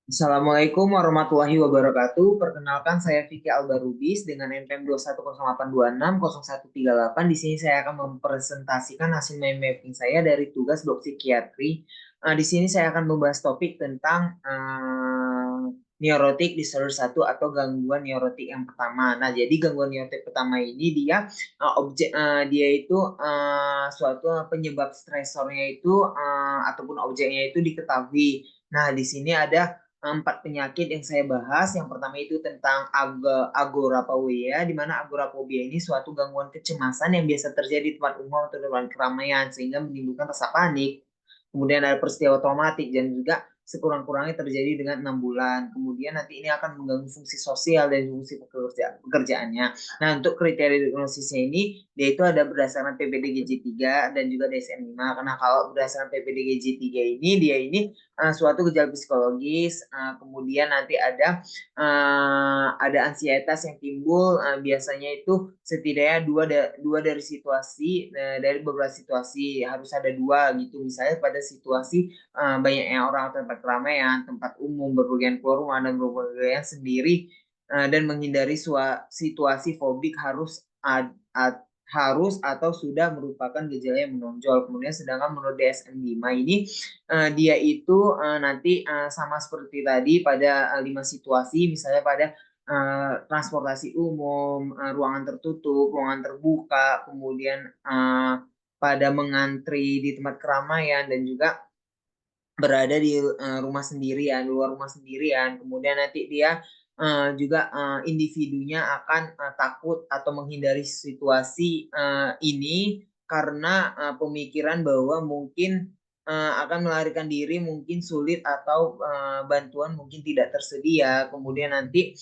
Assalamualaikum warahmatullahi wabarakatuh. Perkenalkan saya Vicky Albarubis dengan NPM 21082601138. Di sini saya akan mempresentasikan hasil mind mapping saya dari tugas blok psikiatri. Di sini saya akan membahas topik tentang neurotic disorder 1 atau gangguan neurotik yang pertama. Nah, jadi gangguan neurotik pertama ini dia itu suatu penyebab stresornya itu ataupun objeknya itu diketahui. Nah, di sini ada empat penyakit yang saya bahas. Yang pertama itu tentang agoraphobiya, di mana agoraphobiya ini suatu gangguan kecemasan yang biasa terjadi di tempat umum atau di ruang keramaian sehingga menimbulkan rasa panik. Kemudian ada peristiwa traumatik dan juga sekurang-kurangnya terjadi dengan 6 bulan. Kemudian nanti ini akan mengganggu fungsi sosial dan fungsi pekerjaannya. Nah, untuk kriteria diagnosisnya ini, dia itu ada berdasarkan PPDGJ 3 dan juga DSM-5. Karena kalau berdasarkan PPDGJ 3 ini, dia ini suatu gejala psikologis, kemudian nanti ada ansietas yang timbul, biasanya itu setidaknya dua dari situasi, dari beberapa situasi harus ada dua gitu, misalnya pada situasi banyaknya orang atau tempat keramaian, tempat umum, berpergian keluar rumah dan berpergian sendiri, dan menghindari situasi fobik harus atau sudah merupakan gejala yang menonjol. Kemudian sedangkan menurut DSM-5 ini dia itu nanti sama seperti tadi pada 5 situasi, misalnya pada transportasi umum, ruangan tertutup, ruangan terbuka, kemudian pada mengantri di tempat keramaian dan juga berada di rumah sendirian, luar rumah sendirian. Kemudian nanti dia juga individunya akan takut atau menghindari situasi ini karena pemikiran bahwa mungkin akan melarikan diri mungkin sulit atau bantuan mungkin tidak tersedia. Kemudian nanti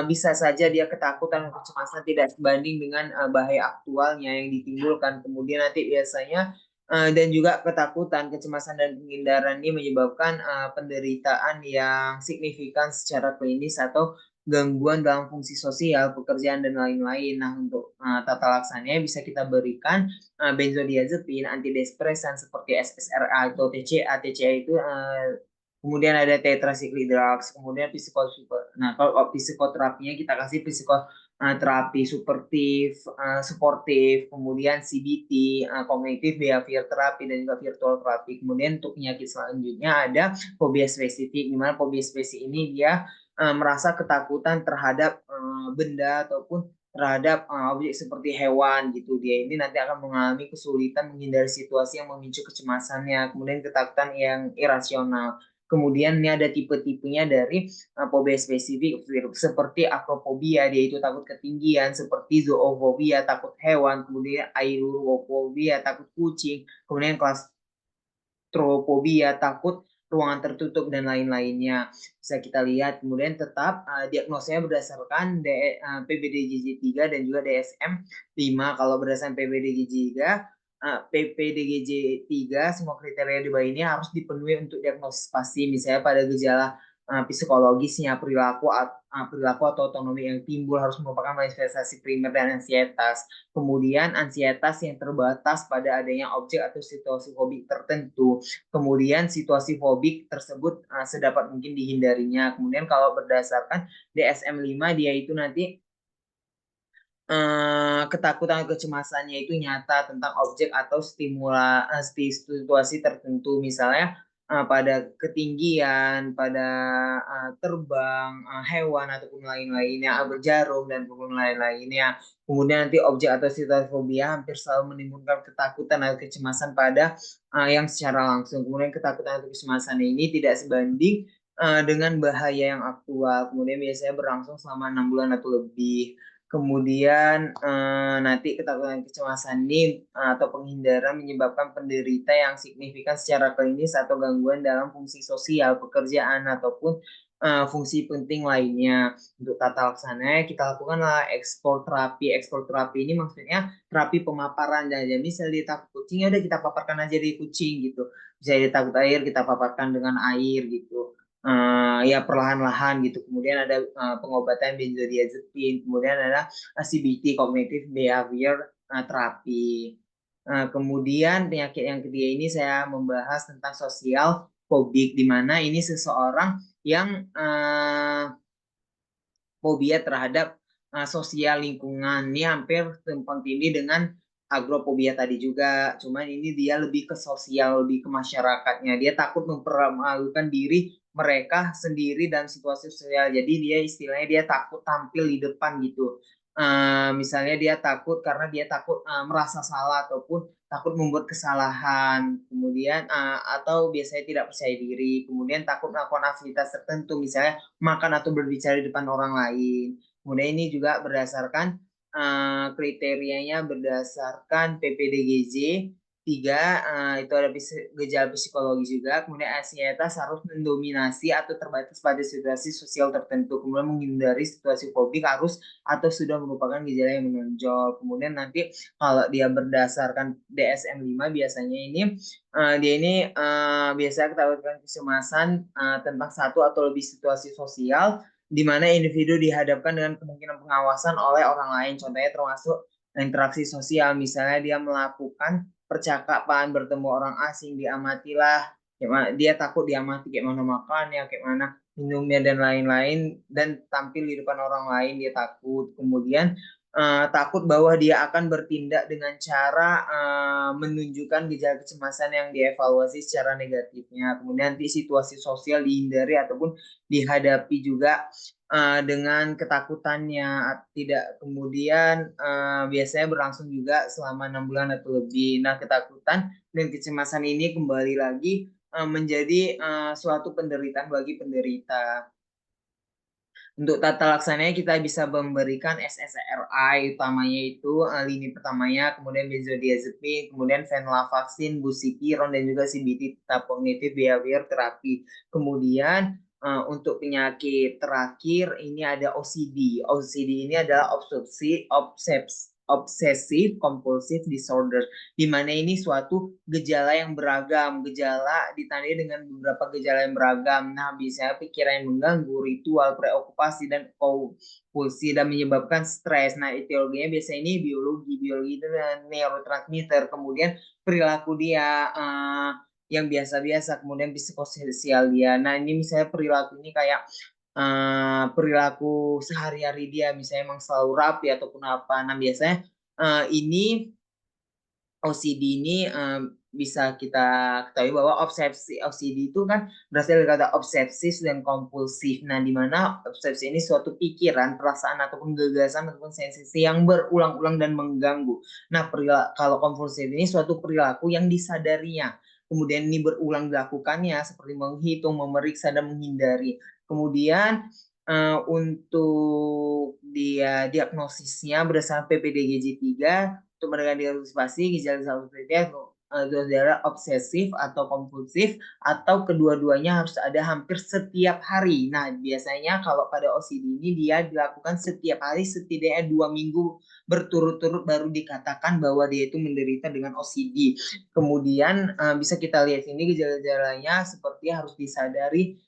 bisa saja dia ketakutan dan kecemasan tidak sebanding dengan bahaya aktualnya yang ditimbulkan. Kemudian nanti biasanya dan juga ketakutan, kecemasan, dan penghindaran ini menyebabkan penderitaan yang signifikan secara klinis atau gangguan dalam fungsi sosial, pekerjaan, dan lain-lain. Nah, untuk tata laksananya bisa kita berikan benzodiazepin, antidepresan seperti SSRI atau TCA. TCA itu kemudian ada tetracyclic drugs, kemudian Nah, kalau psikoterapinya kita kasih terapi suportif, kemudian CBT, cognitive behavior terapi dan juga virtual terapi. Kemudian untuk penyakit selanjutnya ada fobia spesifik, di mana fobia spesifik ini dia merasa ketakutan terhadap benda ataupun terhadap objek seperti hewan gitu. Dia ini nanti akan mengalami kesulitan menghindari situasi yang memicu kecemasannya, kemudian ketakutan yang irasional. Kemudian ini ada tipe-tipenya dari fobia spesifik seperti acrophobia, dia itu takut ketinggian, seperti zoofobia, takut hewan, kemudian ailurophobia, takut kucing, kemudian claustrophobia, takut ruangan tertutup dan lain-lainnya. Bisa kita lihat, kemudian tetap diagnosanya berdasarkan PPDGJ 3 dan juga DSM-5. Kalau berdasarkan PPDGJ 3 semua kriteria di bawah ini harus dipenuhi untuk diagnosis pasti, misalnya pada gejala psikologisnya, perilaku atau otonomi yang timbul harus merupakan manifestasi primer dan ansietas. Kemudian ansietas yang terbatas pada adanya objek atau situasi fobik tertentu. Kemudian situasi fobik tersebut sedapat mungkin dihindarinya. Kemudian kalau berdasarkan DSM-5 dia itu nanti ketakutan atau kecemasannya itu nyata tentang objek atau situasi tertentu, misalnya pada ketinggian, pada terbang, hewan ataupun lain-lainnya, berjarum dan lain-lainnya. Kemudian nanti objek atau situasi fobia hampir selalu menimbulkan ketakutan atau kecemasan pada yang secara langsung. Kemudian ketakutan atau kecemasan ini tidak sebanding dengan bahaya yang aktual. Kemudian biasanya berlangsung selama 6 bulan atau lebih. Kemudian nanti ketakutan kecemasan ini atau penghindaran menyebabkan penderita yang signifikan secara klinis atau gangguan dalam fungsi sosial, pekerjaan, ataupun fungsi penting lainnya. Untuk tata laksananya kita lakukanlah ekspor terapi. Ekspor terapi ini maksudnya terapi pemaparan. Jadi misalnya dia takut kucing, ya udah kita paparkan aja di kucing gitu. Bisa dia takut air, kita paparkan dengan air gitu. Ya perlahan-lahan gitu. Kemudian ada pengobatan benzodiazepin, kemudian ada CBT, cognitive behavior terapi. Kemudian penyakit yang ketiga ini saya membahas tentang sosial fobik, di mana ini seseorang yang fobia terhadap sosial lingkungan. Ini hampir tumpang tindih dengan agrofobia tadi juga. Cuman ini dia lebih ke sosial, lebih ke masyarakatnya. Dia takut mempermalukan diri mereka sendiri dalam situasi sosial. Jadi dia istilahnya dia takut tampil di depan gitu. Misalnya dia takut karena dia takut merasa salah ataupun takut membuat kesalahan, kemudian atau biasanya tidak percaya diri, kemudian takut melakukan aktivitas tertentu, misalnya makan atau berbicara di depan orang lain. Kemudian ini juga berdasarkan kriterianya berdasarkan PPDGJ 3, itu ada gejala psikologi juga. Kemudian ansietas harus mendominasi atau terbatas pada situasi sosial tertentu. Kemudian menghindari situasi fobik harus atau sudah merupakan gejala yang menonjol. Kemudian nanti kalau dia berdasarkan DSM-5 biasanya ini dia ini biasanya ketahuan kecemasan tentang satu atau lebih situasi sosial di mana individu dihadapkan dengan kemungkinan pengawasan oleh orang lain. Contohnya termasuk interaksi sosial, misalnya dia melakukan percakapan, bertemu orang asing, diamatilah, dia takut diamati kayak mana makannya, kayak mana minumnya dan lain-lain, dan tampil di depan orang lain dia takut. Kemudian takut bahwa dia akan bertindak dengan cara menunjukkan gejala kecemasan yang dievaluasi secara negatifnya. Kemudian nanti situasi sosial dihindari ataupun dihadapi juga dengan ketakutannya. Tidak, kemudian biasanya berlangsung juga selama 6 bulan atau lebih. Nah, ketakutan dan kecemasan ini kembali lagi menjadi suatu penderitaan bagi penderita. Untuk tata laksananya kita bisa memberikan SSRI utamanya itu lini pertamanya, kemudian benzodiazepin, kemudian venlafaxine, busipiron, dan juga CBT tetap kognitif behavior terapi. Kemudian untuk penyakit terakhir ini ada OCD. OCD ini adalah obsessive compulsive disorder, di mana ini suatu gejala yang beragam, gejala ditandai dengan beberapa gejala yang beragam. Nah, biasanya pikiran yang mengganggu, ritual, preokupasi, dan kompulsi, dan menyebabkan stres. Nah, etiologinya biasanya ini biologi itu neurotransmitter, kemudian perilaku dia yang biasa-biasa, kemudian psikososial dia. Nah, ini misalnya perilaku ini kayak perilaku sehari-hari dia, misalnya emang selalu rapi ataupun apa. Nah, biasanya ini OCD ini bisa kita ketahui bahwa OCD itu kan berasal dari kata obsesif dan kompulsif. Nah, di mana obsesi ini suatu pikiran, perasaan ataupun gagasan ataupun sensasi yang berulang-ulang dan mengganggu. Nah, kalau kompulsif ini suatu perilaku yang disadarinya, kemudian ini berulang dilakukannya seperti menghitung, memeriksa, dan menghindari. Kemudian untuk dia diagnosisnya berdasarkan PPDGJ 3 untuk mereka diantisipasi gejala seperti adalah obsesif atau kompulsif atau kedua-duanya harus ada hampir setiap hari. Nah, biasanya kalau pada OCD ini dia dilakukan setiap hari setidaknya 2 minggu berturut-turut baru dikatakan bahwa dia itu menderita dengan OCD. Kemudian bisa kita lihat ini gejala-gejalanya seperti harus disadari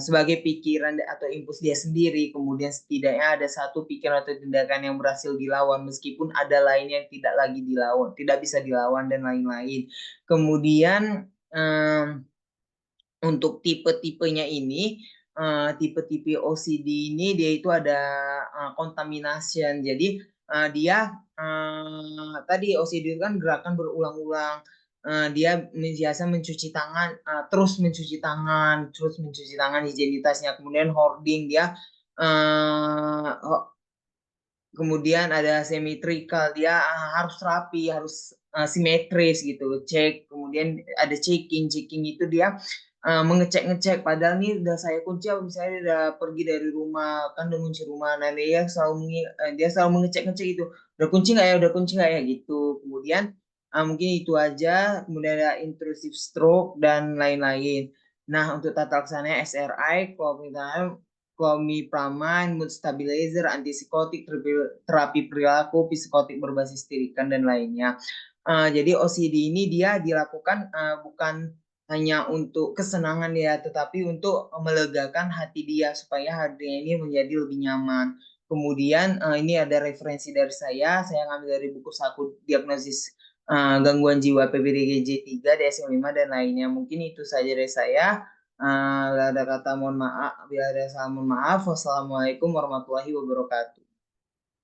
sebagai pikiran atau impuls dia sendiri, kemudian setidaknya ada satu pikiran atau tindakan yang berhasil dilawan meskipun ada lain yang tidak lagi dilawan, tidak bisa dilawan, dan lain-lain. Kemudian untuk tipe-tipenya ini, tipe-tipe OCD ini dia itu ada contamination. Jadi dia tadi OCD itu kan gerakan berulang-ulang. Dia biasa mencuci tangan, terus mencuci tangan, higienitasnya. Kemudian hoarding, dia kemudian ada symmetrical, dia harus rapi, harus simetris gitu, cek. Kemudian ada checking itu dia mengecek padahal nih udah saya kunci, misalnya udah pergi dari rumah, kan udah kunci rumah. Nah, dia selalu mengecek itu, udah kunci nggak ya gitu. Kemudian mungkin itu aja. Kemudian ada intrusive stroke dan lain-lain. Nah, untuk tata laksananya SRI, clomipramine, mood stabilizer, antipsikotik, terapi perilaku, psikotik berbasis tirikan, dan lainnya. Jadi OCD ini dia dilakukan bukan hanya untuk kesenangan ya, tetapi untuk melegakan hati dia supaya hatinya ini menjadi lebih nyaman. Kemudian ini ada referensi dari saya ngambil dari buku Saku Diagnosis gangguan jiwa PBDGJ 3, DSM-5 dan lainnya. Mungkin itu saja dari saya. Bila ada kata mohon maaf, bila ada salah mohon maaf. Wassalamualaikum warahmatullahi wabarakatuh.